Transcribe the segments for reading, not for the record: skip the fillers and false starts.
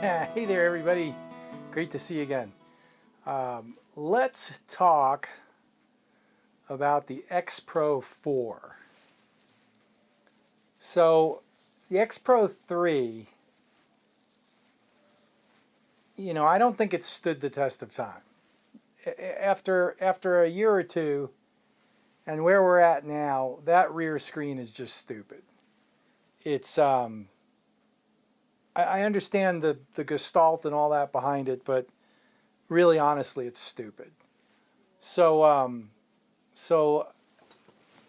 Hey there, everybody. Great to see you again. Let's talk about the X-Pro4. So, the X-Pro3, I don't think it stood the test of time. After a year or two, and where we're at now, that rear screen is just stupid. It's I understand the gestalt and all that behind it, but really, honestly, it's stupid. So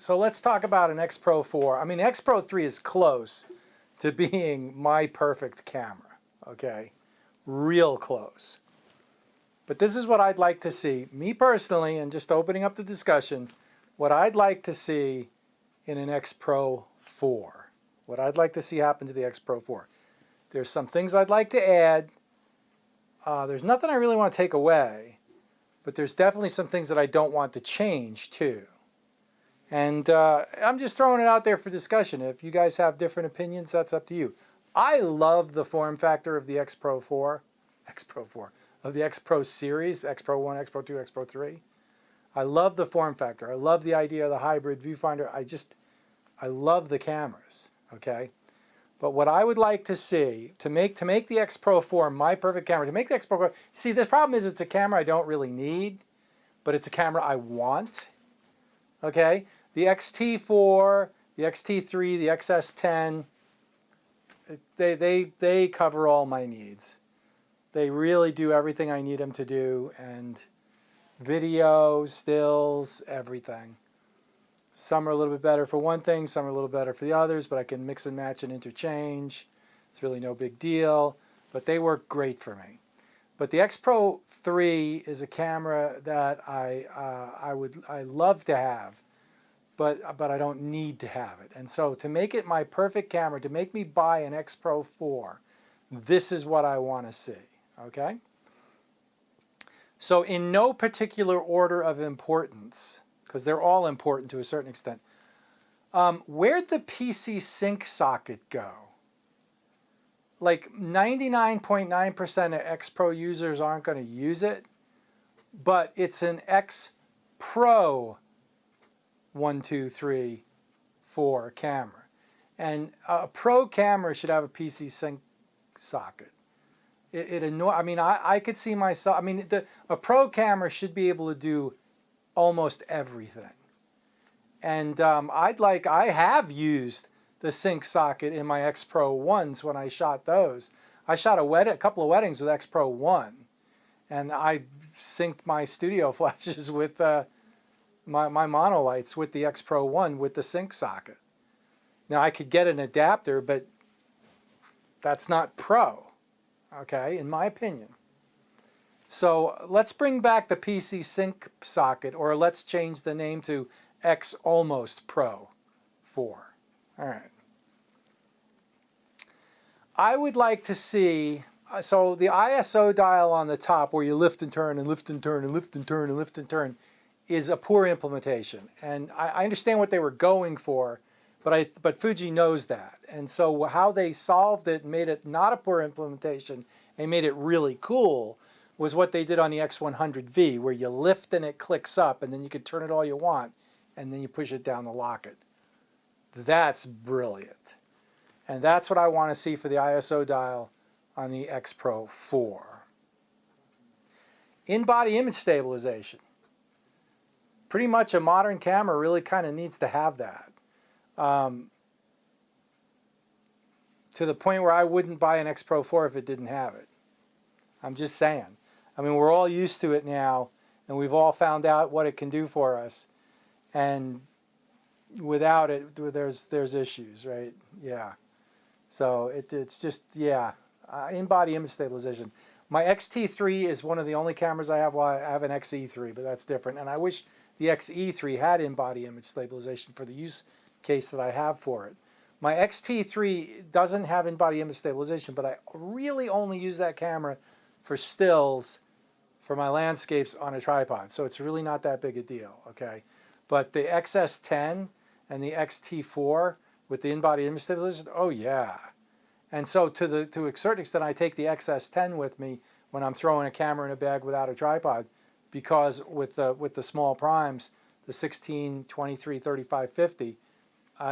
let's talk about an X-Pro4. I mean, X-Pro3 is close to being my perfect camera, okay? Real close. But this is what I'd like to see, me personally, and just opening up the discussion, what I'd like to see in an X-Pro4. What I'd like to see happen to the X-Pro4. There's some things I'd like to add. There's nothing I really want to take away, but there's definitely some things that I don't want to change too. And I'm just throwing it out there for discussion. If you guys have different opinions, that's up to you. I love the form factor of the X-Pro4, of the X-Pro series, X-Pro1, X-Pro2, X-Pro3. I love the form factor. I love the idea of the hybrid viewfinder. I love the cameras, okay? But what I would like to see, to make the X-Pro4 my perfect camera, to make the X-Pro4, see, the problem is it's a camera I don't really need, but it's a camera I want, okay? The XT4, the XT3, the XS10, they cover all my needs. They really do everything I need them to do, and video, stills, everything. Some are a little bit better for one thing, some are a little better for the others, but I can mix and match and interchange. It's really no big deal, but they work great for me. But the X-Pro3 is a camera that I love to have, but I don't need to have it. And so to make it my perfect camera, to make me buy an X-Pro4, this is what I want to see, okay? So in no particular order of importance, because they're all important to a certain extent, where'd the PC sync socket go? Like 99.9% of X-Pro users aren't going to use it, but it's an X-Pro 1, 2, 3, 4 camera. And a Pro camera should have a PC sync socket. I mean, I could see myself, I mean, a Pro camera should be able to do almost everything. And I have used the sync socket in my X-Pro 1s when I shot those. I shot a couple of weddings with X-Pro 1, and I synced my studio flashes with my monolights with the X-Pro 1 with the sync socket. Now I could get an adapter, but that's not Pro, okay, in my opinion. So let's bring back the PC sync socket, or let's change the name to X Almost Pro 4. All right. I would like to see, so the ISO dial on the top where you lift and turn and lift and turn and lift and turn and lift and turn is a poor implementation. And I understand what they were going for, but Fuji knows that. And so how they solved it and made it not a poor implementation and made it really cool was what they did on the X100V, where you lift and it clicks up, and then you can turn it all you want, and then you push it down to lock it. That's brilliant. And that's what I want to see for the ISO dial on the X-Pro4. In-body image stabilization. Pretty much a modern camera really kind of needs to have that. To the point where I wouldn't buy an X-Pro4 if it didn't have it. I'm just saying. I mean, we're all used to it now, and we've all found out what it can do for us. And without it, there's issues, right? Yeah. So it's just, yeah, in-body image stabilization. My XT3 is one of the only cameras I have. Well, I have an XE3, but that's different. And I wish the XE3 had in-body image stabilization for the use case that I have for it. My XT3 doesn't have in-body image stabilization, but I really only use that camera for stills for my landscapes on a tripod. So it's really not that big a deal, okay? But the XS10 and the XT4 with the in-body image stabilization, oh yeah. And so to a certain extent, I take the XS10 with me when I'm throwing a camera in a bag without a tripod, because with the small primes, the 16, 23, 35, 50,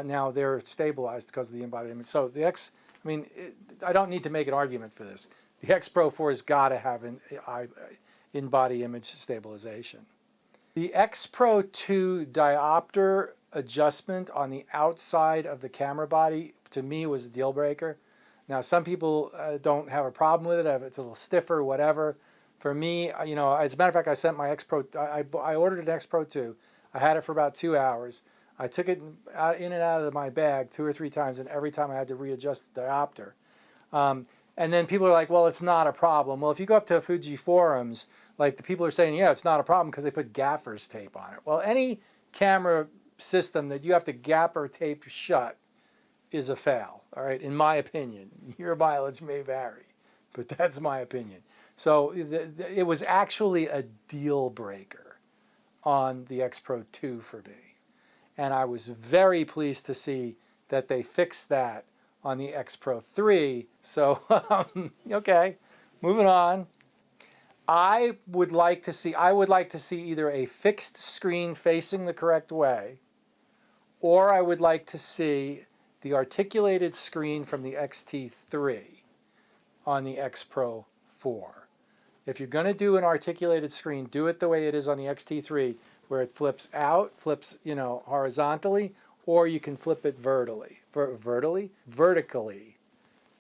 now they're stabilized because of the embodied image. So the I don't need to make an argument for this. The X-Pro4 has got to have an in-body image stabilization. The X-Pro2 diopter adjustment on the outside of the camera body, to me, was a deal breaker. Now, some people don't have a problem with it. If it's a little stiffer, whatever. For me, as a matter of fact, I sent my X-Pro, I ordered an X-Pro2. I had it for about 2 hours. I took it in and out of my bag 2 or 3 times, and every time I had to readjust the diopter. And then people are like, well, it's not a problem. Well, if you go up to Fuji forums, like the people are saying, yeah, it's not a problem because they put gaffer's tape on it. Well, any camera system that you have to gaffer tape shut is a fail, all right, in my opinion. Your mileage may vary, but that's my opinion. So it was actually a deal breaker on the X-Pro2 for me. And I was very pleased to see that they fixed that on the X-Pro3. So, okay, moving on. I would like to see either a fixed screen facing the correct way, or I would like to see the articulated screen from the XT3 on the X-Pro4. If you're going to do an articulated screen, do it the way it is on the XT3, where it flips out, flips, horizontally, or you can flip it vertically.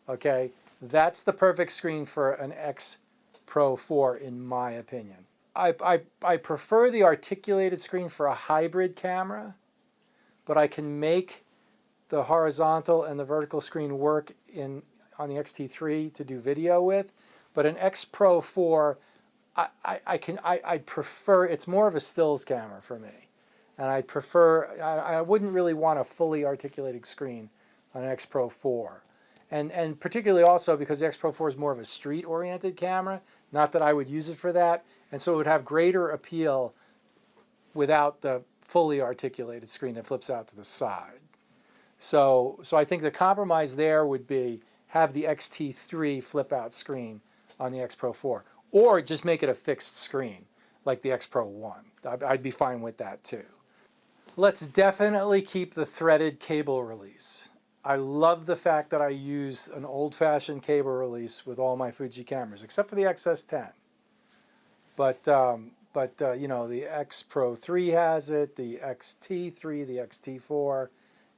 Okay, that's the perfect screen for an X-Pro4 in my opinion. I prefer the articulated screen for a hybrid camera, but I can make the horizontal and the vertical screen work on the XT3 to do video with. But an X-Pro4, I prefer, it's more of a stills camera for me. And I wouldn't really want a fully articulated screen on an X-Pro4. And particularly also because the X-Pro4 is more of a street-oriented camera, not that I would use it for that, and so it would have greater appeal without the fully articulated screen that flips out to the side. So I think the compromise there would be have the XT3 flip-out screen on the X-Pro4, or just make it a fixed screen like the X-Pro1. I'd be fine with that too. Let's definitely keep the threaded cable release. I love the fact that I use an old-fashioned cable release with all my Fuji cameras, except for the XS10. But the X-Pro3 has it, the XT3, the XT4,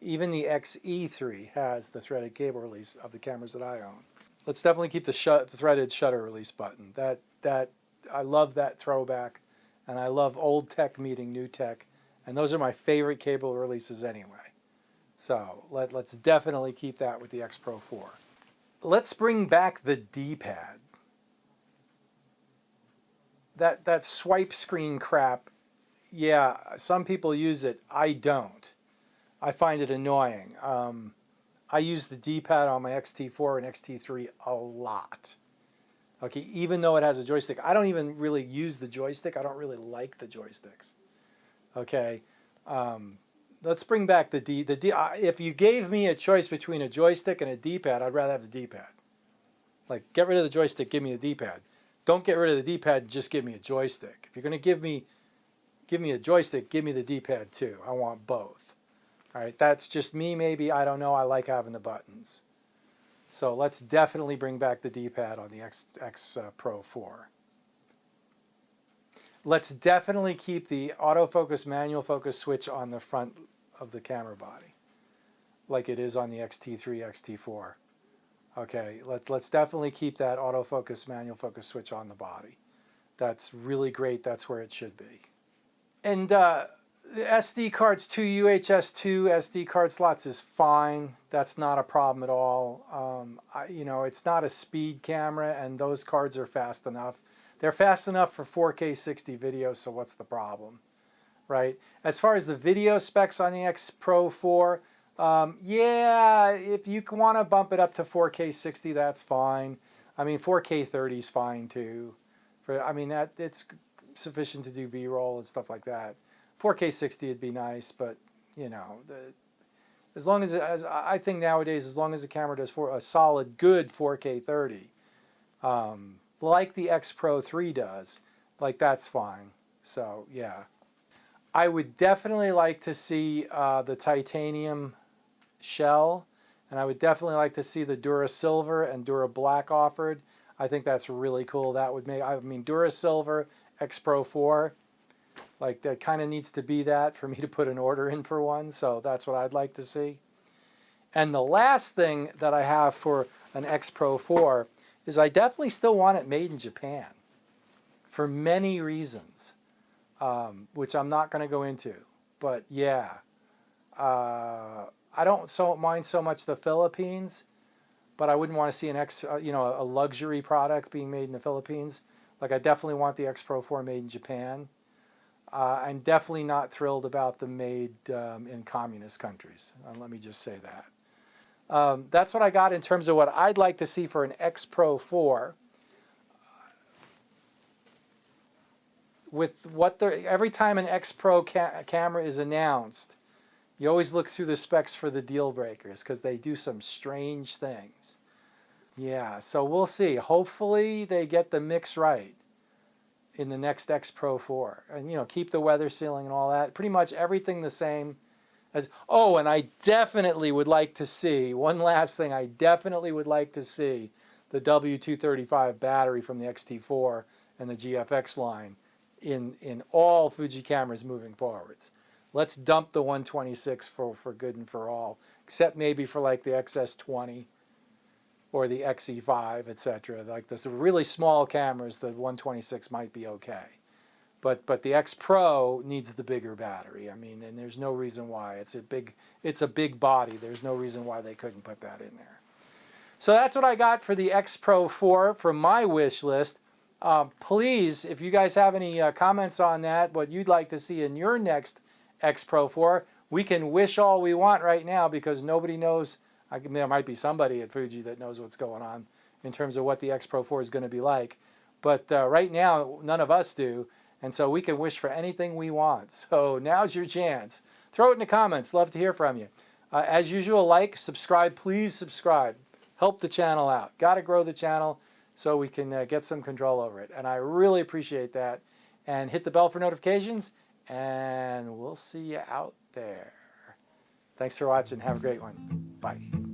even the XE3 has the threaded cable release of the cameras that I own. Let's definitely keep the threaded shutter release button. I love that throwback, and I love old tech meeting new tech, and those are my favorite cable releases anyway. So let's definitely keep that with the X-Pro4. Let's bring back the D-pad. That swipe screen crap, yeah, some people use it. I don't. I find it annoying. I use the D-pad on my XT4 and XT3 a lot. Okay, even though it has a joystick. I don't even really use the joystick. I don't really like the joysticks. Okay, let's bring back the D. If you gave me a choice between a joystick and a D-pad, I'd rather have the D-pad. Like, get rid of the joystick, give me the D-pad. Don't get rid of the D-pad, just give me a joystick. If you're going to give me a joystick, give me the D-pad too. I want both. All right, that's just me maybe. I don't know. I like having the buttons. So let's definitely bring back the D-pad on the X-Pro4. Let's definitely keep the autofocus manual focus switch on the front of the camera body, like it is on the XT3, XT4. Okay, let's definitely keep that autofocus manual focus switch on the body. That's really great. That's where it should be. And the SD cards, 2 UHS 2 SD card slots is fine. That's not a problem at all. It's not a speed camera, and those cards are fast enough. They're fast enough for 4K 60 video, so what's the problem, right? As far as the video specs on the X-Pro4, yeah, if you want to bump it up to 4K 60, that's fine. I mean, 4K 30 is fine too. It's sufficient to do B-roll and stuff like that. 4K 60 would be nice, but as long as I think nowadays, as long as the camera does a solid, good 4K 30, like the X-Pro4 does, like that's fine. So yeah, I would definitely like to see the titanium shell, and I would definitely like to see the Dura Silver and Dura Black offered. I think that's really cool. That would make, I mean, Dura Silver X-Pro4, like that kind of needs to be that for me to put an order in for one. So that's what I'd like to see. And the last thing that I have for an X-Pro4 is I definitely still want it made in Japan for many reasons, which I'm not going to go into. But yeah, I don't mind so much the Philippines, but I wouldn't want to see an a luxury product being made in the Philippines. Like I definitely want the X-Pro4 made in Japan. I'm definitely not thrilled about them made in communist countries. Let me just say that. That's what I got in terms of what I'd like to see for an X-Pro4. With what every time an X-Pro camera is announced, you always look through the specs for the deal breakers because they do some strange things. Yeah, so we'll see. Hopefully they get the mix right in the next X-Pro4, and keep the weather sealing and all that. Pretty much everything the same as. Oh, and I definitely would like to see one last thing. I definitely would like to see the W235 battery from the XT4 and the GFX line in all Fuji cameras moving forwards. Let's dump the 126 for good and for all, except maybe for like the XS20 or the XE5, etc. Like the really small cameras, the 126 might be okay. But the X Pro needs the bigger battery. I mean, and there's no reason why. It's a big body. There's no reason why they couldn't put that in there. So that's what I got for the X-Pro4 from my wish list. Please, if you guys have any comments on that, what you'd like to see in your next X-Pro4, we can wish all we want right now because nobody knows. There might be somebody at Fuji that knows what's going on in terms of what the X-Pro4 is going to be like. But right now, none of us do. And so we can wish for anything we want. So now's your chance. Throw it in the comments. Love to hear from you. As usual, like, subscribe. Please subscribe. Help the channel out. Got to grow the channel so we can get some control over it. And I really appreciate that. And hit the bell for notifications. And we'll see you out there. Thanks for watching. Have a great one. Bye.